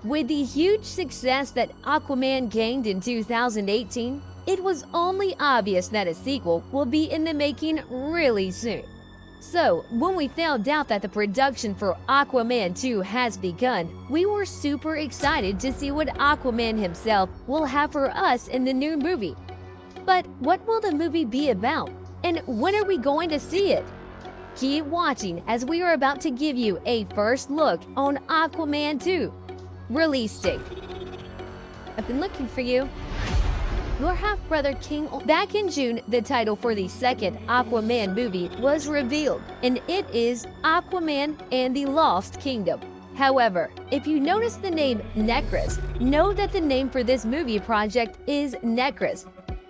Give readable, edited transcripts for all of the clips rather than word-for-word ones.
With the huge success that Aquaman gained in 2018, it was only obvious that a sequel will be in the making really soon. So, when we found out that the production for Aquaman 2 has begun, we were super excited to see what Aquaman himself will have for us in the new movie. But what will the movie be about? And when are we going to see it? Keep watching as we are about to give you a first look on Aquaman 2. Release date. I've been looking for you. Your half-brother King. Back in June, the title for the second Aquaman movie was revealed, and it is Aquaman and the Lost Kingdom. However, if you notice the name Necros, know that the name for this movie project is Necros.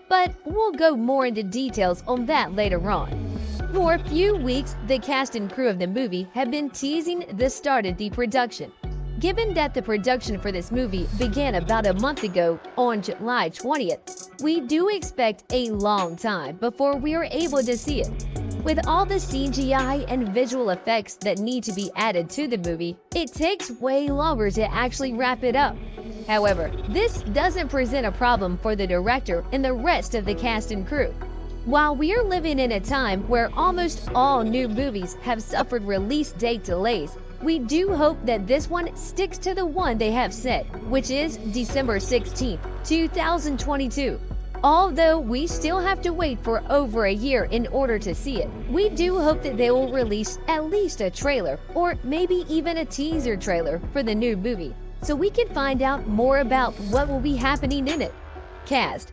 But we'll go more into details on that later on. For a few weeks, the cast and crew of the movie have been teasing the start of the production. Given that the production for this movie began about a month ago on July 20th, we do expect a long time before we are able to see it. With all the CGI and visual effects that need to be added to the movie, it takes way longer to actually wrap it up. However, this doesn't present a problem for the director and the rest of the cast and crew. While we are living in a time where almost all new movies have suffered release date delays, we do hope that this one sticks to the one they have set, which is December 16, 2022. Although we still have to wait for over a year in order to see it, we do hope that they will release at least a trailer or maybe even a teaser trailer for the new movie, so we can find out more about what will be happening in it. Cast.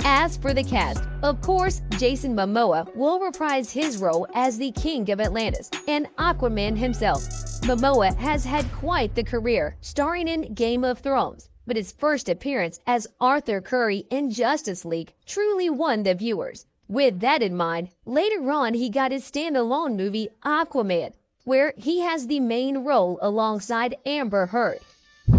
As for the cast, of course, Jason Momoa will reprise his role as the King of Atlantis and Aquaman himself. Momoa has had quite the career, starring in Game of Thrones, but his first appearance as Arthur Curry in Justice League truly won the viewers. With that in mind, later on he got his standalone movie Aquaman, where he has the main role alongside Amber Heard.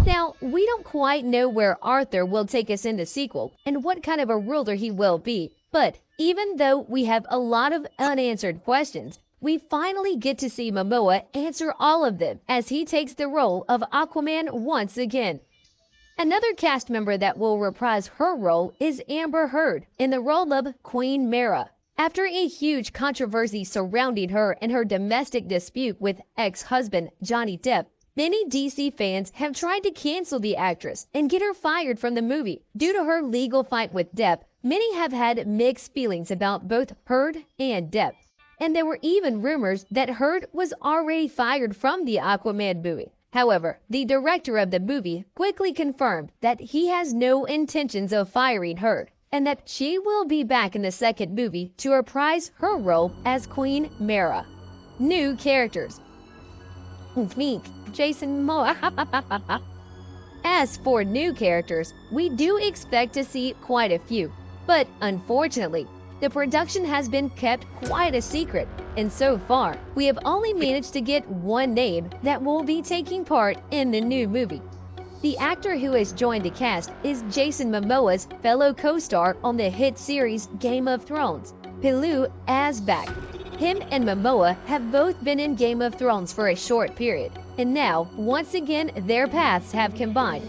Now, we don't quite know where Arthur will take us in the sequel and what kind of a ruler he will be, but even though we have a lot of unanswered questions, we finally get to see Momoa answer all of them as he takes the role of Aquaman once again. Another cast member that will reprise her role is Amber Heard in the role of Queen Mara. After a huge controversy surrounding her and her domestic dispute with ex-husband Johnny Depp, many DC fans have tried to cancel the actress and get her fired from the movie. Due to her legal fight with Depp, many have had mixed feelings about both Heard and Depp. And there were even rumors that Heard was already fired from the Aquaman movie. However, the director of the movie quickly confirmed that he has no intentions of firing Heard, and that she will be back in the second movie to reprise her role as Queen Mara. New characters. Jason Momoa. As for new characters, we do expect to see quite a few, but unfortunately, the production has been kept quite a secret, and so far, we have only managed to get one name that will be taking part in the new movie. The actor who has joined the cast is Jason Momoa's fellow co-star on the hit series Game of Thrones, Pilou Asbak. Him and Momoa have both been in Game of Thrones for a short period, and now, once again, their paths have combined.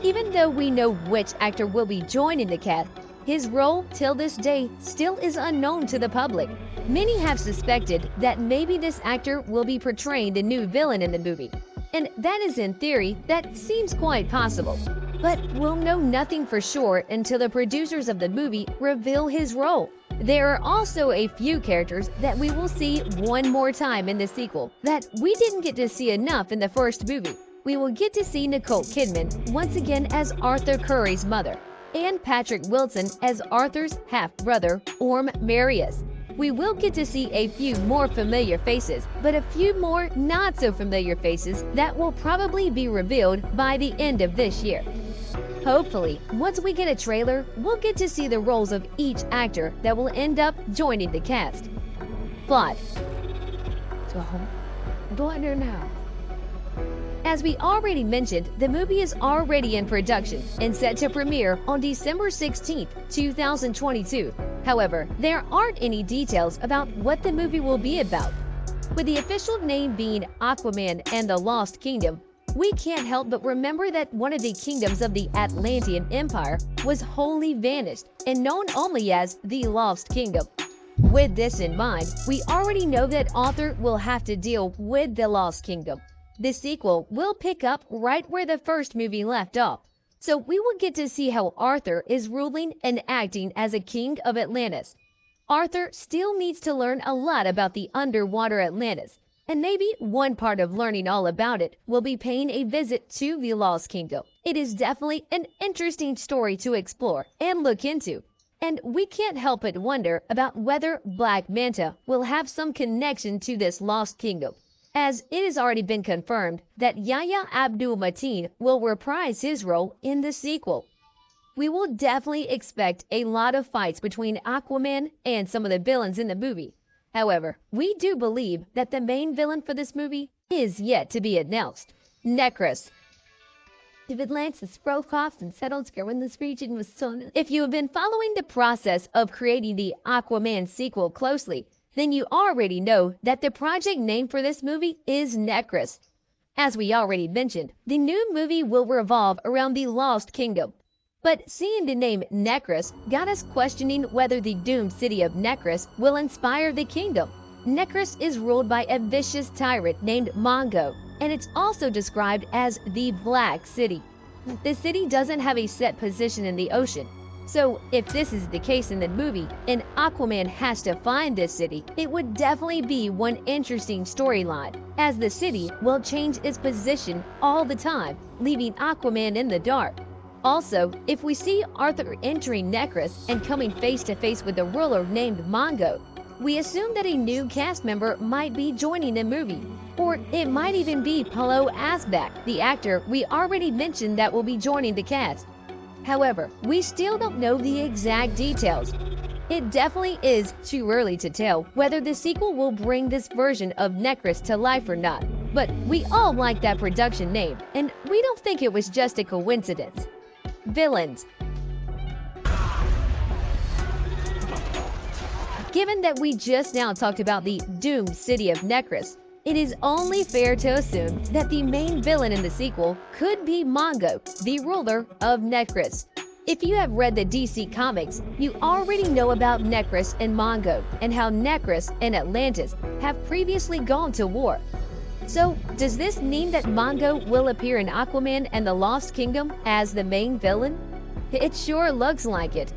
Even though we know which actor will be joining the cast, his role till this day still is unknown to the public. Many have suspected that maybe this actor will be portraying the new villain in the movie, and that is in theory, that seems quite possible. But we'll know nothing for sure until the producers of the movie reveal his role. There are also a few characters that we will see one more time in the sequel that we didn't get to see enough in the first movie. We will get to see Nicole Kidman once again as Arthur Curry's mother, and Patrick Wilson as Arthur's half-brother, Orm Marius. We will get to see a few more familiar faces, but a few more not-so-familiar faces that will probably be revealed by the end of this year. Hopefully, once we get a trailer, we'll get to see the roles of each actor that will end up joining the cast. Plot. Now. As we already mentioned, the movie is already in production and set to premiere on December 16, 2022. However, there aren't any details about what the movie will be about. With the official name being Aquaman and the Lost Kingdom, we can't help but remember that one of the kingdoms of the Atlantean Empire was wholly vanished and known only as the Lost Kingdom. With this in mind, we already know that Arthur will have to deal with the Lost Kingdom. The sequel will pick up right where the first movie left off, so we will get to see how Arthur is ruling and acting as a king of Atlantis. Arthur still needs to learn a lot about the underwater Atlantis, and maybe one part of learning all about it will be paying a visit to the Lost Kingdom. It is definitely an interesting story to explore and look into, and we can't help but wonder about whether Black Manta will have some connection to this Lost Kingdom, as it has already been confirmed that Yahya Abdul-Mateen will reprise his role in the sequel. We will definitely expect a lot of fights between Aquaman and some of the villains in the movie. However, we do believe that the main villain for this movie is yet to be announced. Necros. If Atlantis broke off and settled in this region was so... If you have been following the process of creating the Aquaman sequel closely, then you already know that the project name for this movie is Necros. As we already mentioned, the new movie will revolve around the Lost Kingdom. But seeing the name Necros got us questioning whether the doomed city of Necros will inspire the kingdom. Necros is ruled by a vicious tyrant named Mongo, and it's also described as the Black City. The city doesn't have a set position in the ocean, so if this is the case in the movie and Aquaman has to find this city, it would definitely be one interesting storyline, as the city will change its position all the time, leaving Aquaman in the dark. Also, if we see Arthur entering Necros and coming face to face with a ruler named Mongo, we assume that a new cast member might be joining the movie. Or it might even be Paulo Asbak, the actor we already mentioned that will be joining the cast. However, we still don't know the exact details. It definitely is too early to tell whether the sequel will bring this version of Necros to life or not, but we all like that production name, and we don't think it was just a coincidence. Villains. Given that we just now talked about the doomed city of Necros, it is only fair to assume that the main villain in the sequel could be Mongo, the ruler of Necros. If you have read the DC comics, you already know about Necros and Mongo, and how Necros and Atlantis have previously gone to war. So, does this mean that Mongo will appear in Aquaman and the Lost Kingdom as the main villain? It sure looks like it.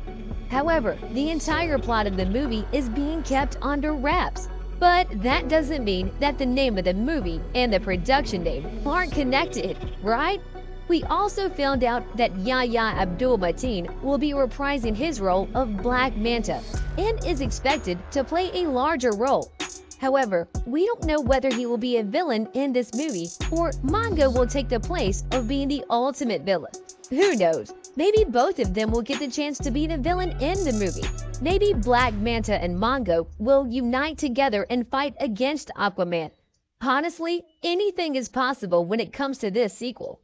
However, the entire plot of the movie is being kept under wraps. But that doesn't mean that the name of the movie and the production name aren't connected, right? We also found out that Yahya Abdul-Mateen will be reprising his role of Black Manta and is expected to play a larger role. However, we don't know whether he will be a villain in this movie or Mongo will take the place of being the ultimate villain. Who knows? Maybe both of them will get the chance to be the villain in the movie. Maybe Black Manta and Mongo will unite together and fight against Aquaman. Honestly, anything is possible when it comes to this sequel.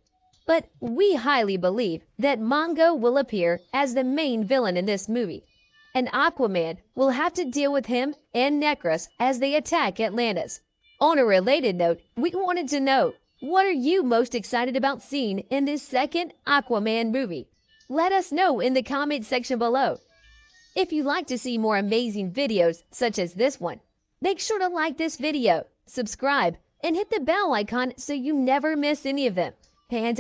But we highly believe that Mongo will appear as the main villain in this movie, and Aquaman will have to deal with him and Necros as they attack Atlantis. On a related note, we wanted to know, what are you most excited about seeing in this second Aquaman movie? Let us know in the comment section below. If you'd like to see more amazing videos such as this one, make sure to like this video, subscribe, and hit the bell icon so you never miss any of them. And